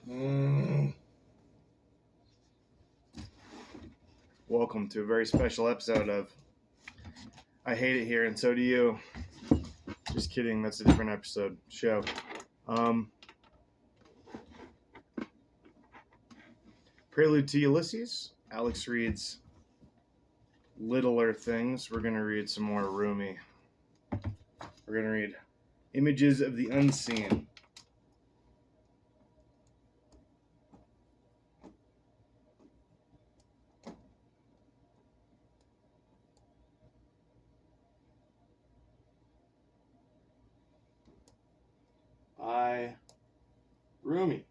Welcome to a very special episode of I Hate It Here and So Do You. Just kidding, that's a different episode show. Prelude to Ulysses, Alex reads Littler Things. We're going to read some more Rumi. We're going to read Images of the Unseen. By Rumi.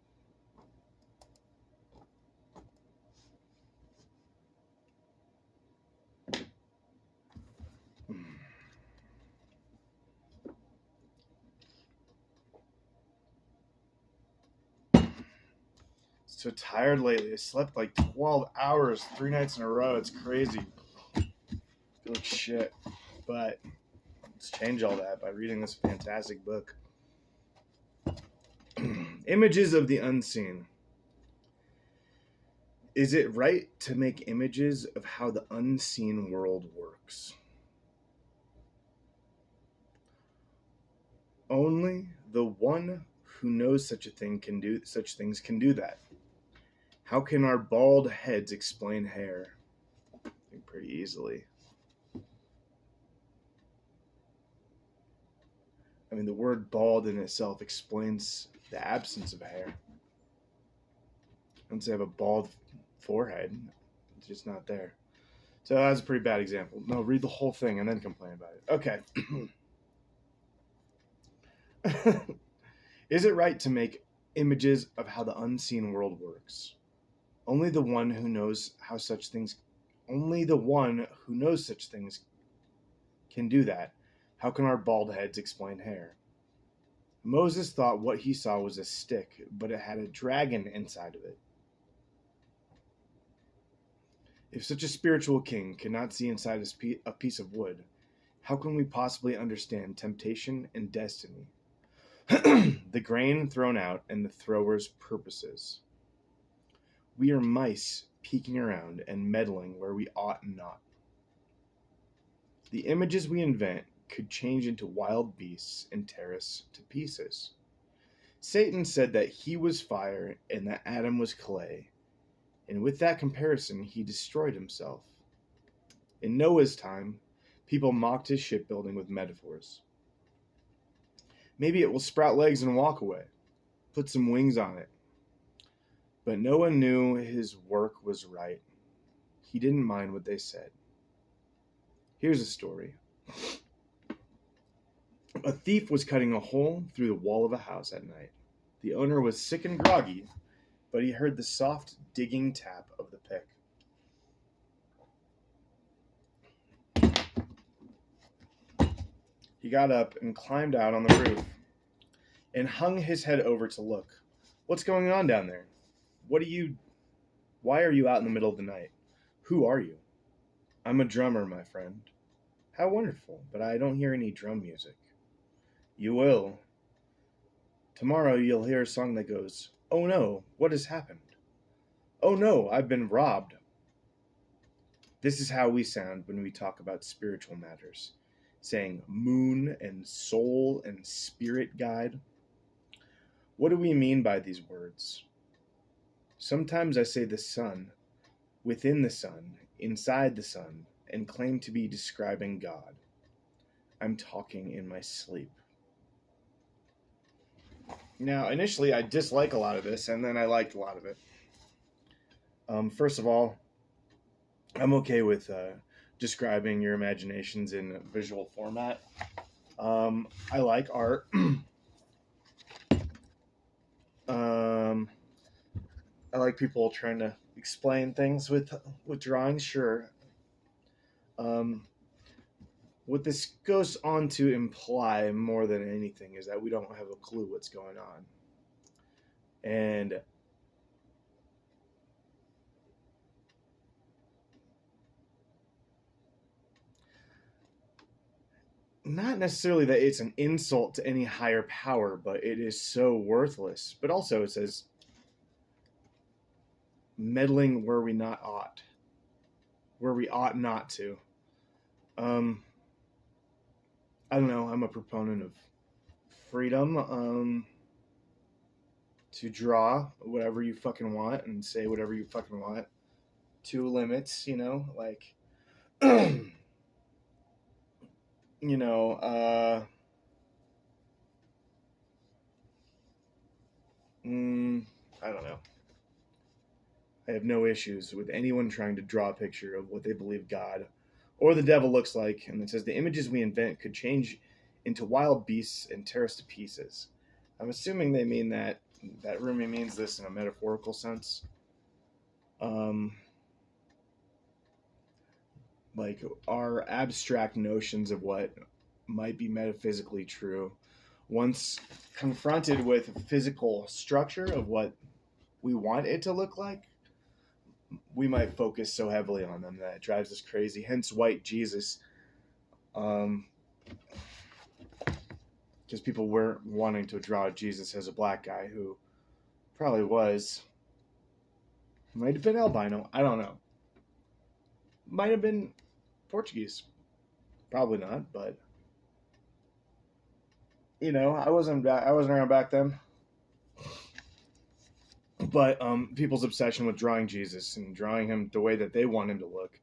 So tired lately. I slept like 12 hours, 3 nights in a row. It's crazy. I feel like shit. But let's change all that by reading this fantastic book. Images of the Unseen. Is it right to make images of how the unseen world works? Only the one who knows such things can do that. How can our bald heads explain hair? I think pretty easily. I mean, the word bald in itself explains the absence of hair. Once they have a bald forehead, it's just not there. So that's a pretty bad example. No, read the whole thing and then complain about it. Okay. Is it right to make images of how the unseen world works? Only the one who knows such things can do that. How can our bald heads explain hair? Moses thought what he saw was a stick, but it had a dragon inside of it. If such a spiritual king cannot see inside a piece of wood, how can we possibly understand temptation and destiny? The grain thrown out and the thrower's purposes. We are mice peeking around and meddling where we ought not. The images we invent could change into wild beasts and tear us to pieces. Satan said that he was fire and that Adam was clay, and with that comparison he destroyed himself. In Noah's time, people mocked his shipbuilding with metaphors. Maybe it will sprout legs and walk away. Put some wings on it. But Noah knew his work was right. He didn't mind what they said. Here's a story. A thief was cutting a hole through the wall of a house at night. The owner was sick and groggy, but he heard the soft digging tap of the pick. He got up and climbed out on the roof and hung his head over to look. What's going on down there? Why are you out in the middle of the night? Who are you? I'm a drummer, my friend. How wonderful, but I don't hear any drum music. You will. Tomorrow you'll hear a song that goes, oh no, what has happened? Oh no, I've been robbed. This is how we sound when we talk about spiritual matters, saying moon and soul and spirit guide. What do we mean by these words? Sometimes I say the sun, within the sun, inside the sun, and claim to be describing God. I'm talking in my sleep. Now, initially, I dislike a lot of this, and then I liked a lot of it. First of all, I'm okay with describing your imaginations in visual format. I like art. I like people trying to explain things with drawings, sure. What this goes on to imply more than anything is that we don't have a clue what's going on. And not necessarily that it's an insult to any higher power, but it is so worthless. But also it says, meddling where we ought not to. I don't know. I'm a proponent of freedom. To draw whatever you fucking want and say whatever you fucking want. To limits, like, you know, I don't know. I have no issues with anyone trying to draw a picture of what they believe God or the devil looks like, and it says the images we invent could change into wild beasts and tear us to pieces. I'm assuming they mean that Rumi means this in a metaphorical sense. Like our abstract notions of what might be metaphysically true, once confronted with a physical structure of what we want it to look like, we might focus so heavily on them that it drives us crazy. Hence white Jesus. Because people weren't wanting to draw Jesus as a black guy who probably might have been albino. I don't know. Might have been Portuguese. Probably not, but I wasn't around back then. But people's obsession with drawing Jesus and drawing him the way that they want him to look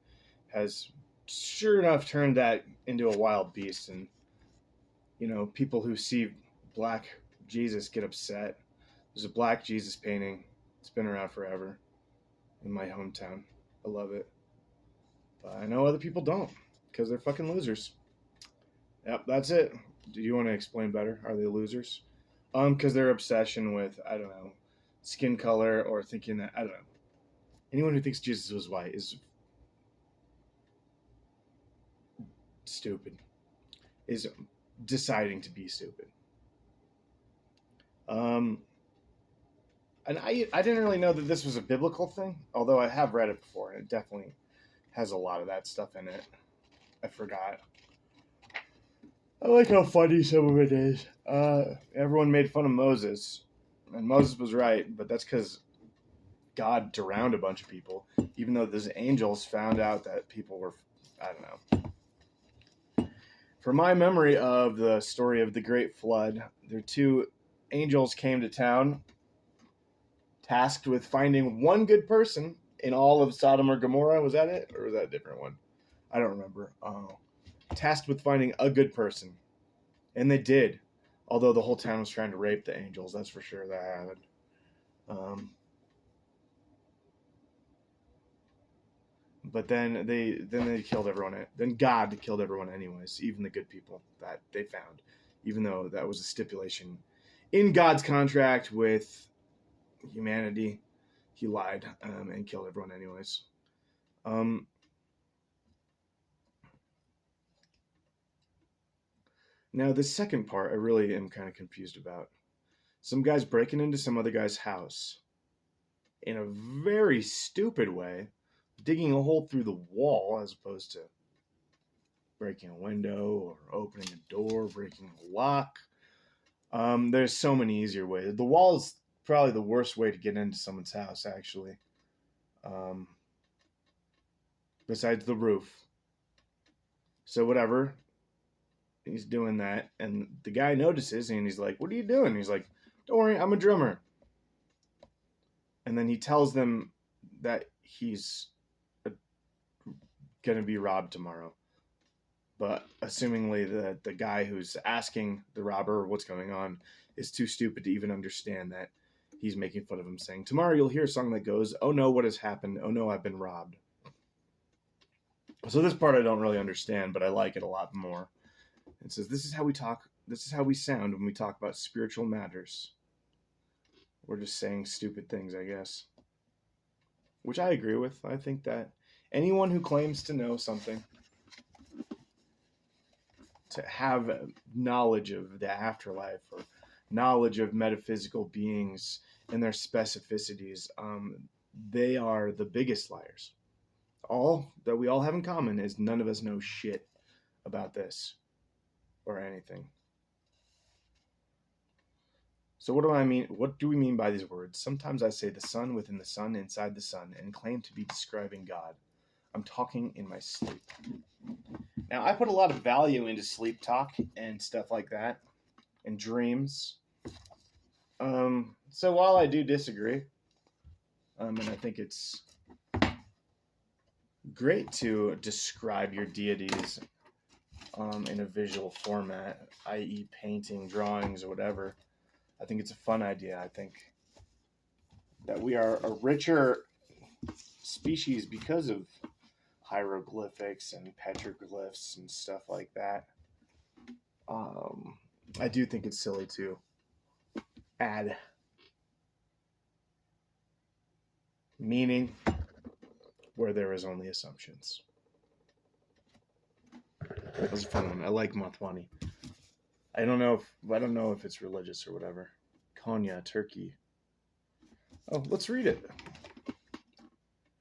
has sure enough turned that into a wild beast. And people who see black Jesus get upset. There's a black Jesus painting. It's been around forever in my hometown. I love it. But I know other people don't because they're fucking losers. Yep, that's it. Do you want to explain better? Are they losers? Because their obsession with, I don't know, skin color or thinking that, I don't know. Anyone who thinks Jesus was white is stupid. Is deciding to be stupid. And I didn't really know that this was a biblical thing, although I have read it before, and it definitely has a lot of that stuff in it. I forgot. I like how funny some of it is. Everyone made fun of Moses, and Moses was right, but that's because God drowned a bunch of people, even though those angels found out that people were, I don't know. From my memory of the story of the Great Flood, there two angels came to town, tasked with finding one good person in all of Sodom or Gomorrah. Was that it? Or was that a different one? I don't remember. Tasked with finding a good person. And they did. Although the whole town was trying to rape the angels. That's for sure that happened. But then they killed everyone. Then God killed everyone anyways. Even the good people that they found. Even though that was a stipulation in God's contract with humanity. He lied and killed everyone anyways. Now, the second part I really am kind of confused about. Some guy's breaking into some other guy's house in a very stupid way, digging a hole through the wall as opposed to breaking a window or opening a door, breaking a lock. There's so many easier ways. The wall is probably the worst way to get into someone's house, actually. Besides the roof. So whatever. He's doing that, and the guy notices, and he's like, "What are you doing?" He's like, "Don't worry, I'm a drummer." And then he tells them that he's going to be robbed tomorrow. But assumingly that the guy who's asking the robber what's going on is too stupid to even understand that he's making fun of him, saying, "Tomorrow you'll hear a song that goes, 'Oh no, what has happened? Oh no, I've been robbed.'" So this part I don't really understand, but I like it a lot more. It says, "This is how we talk. This is how we sound when we talk about spiritual matters." We're just saying stupid things, I guess. Which I agree with. I think that anyone who claims to know something, to have knowledge of the afterlife or knowledge of metaphysical beings and their specificities, they are the biggest liars. All that we all have in common is none of us know shit about this or anything. So what do I mean? What do we mean by these words? Sometimes I say the sun within the sun inside the sun and claim to be describing God. I'm talking in my sleep. Now, I put a lot of value into sleep talk and stuff like that, and dreams. So while I do disagree, and I think it's great to describe your deities in a visual format, i.e., painting, drawings, or whatever. I think it's a fun idea. I think that we are a richer species because of hieroglyphics and petroglyphs and stuff like that. I do think it's silly to add meaning where there is only assumptions. That was a fun one. I like Mathwani. I don't know if it's religious or whatever. Konya, Turkey. Oh, let's read it.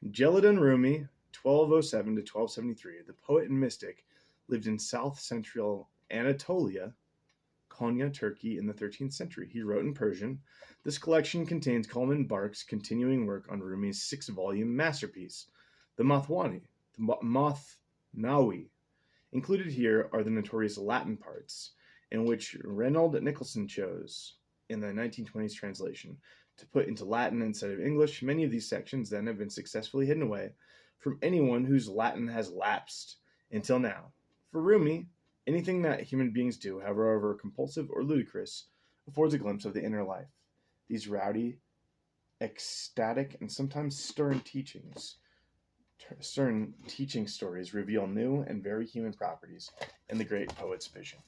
Jalaluddin Rumi, 1207 to 1273, the poet and mystic, lived in south-central Anatolia, Konya, Turkey, in the 13th century. He wrote in Persian. This collection contains Coleman Barks' continuing work on Rumi's 6-volume masterpiece, the Mathwani, the Mathnawi. Included here are the notorious Latin parts, in which Reynold Nicholson chose, in the 1920s translation, to put into Latin instead of English. Many of these sections then have been successfully hidden away from anyone whose Latin has lapsed until now. For Rumi, anything that human beings do, however compulsive or ludicrous, affords a glimpse of the inner life. These rowdy, ecstatic, and sometimes stern teaching stories reveal new and very human properties in the great poet's vision.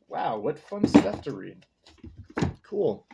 Wow, what fun stuff to read. Cool.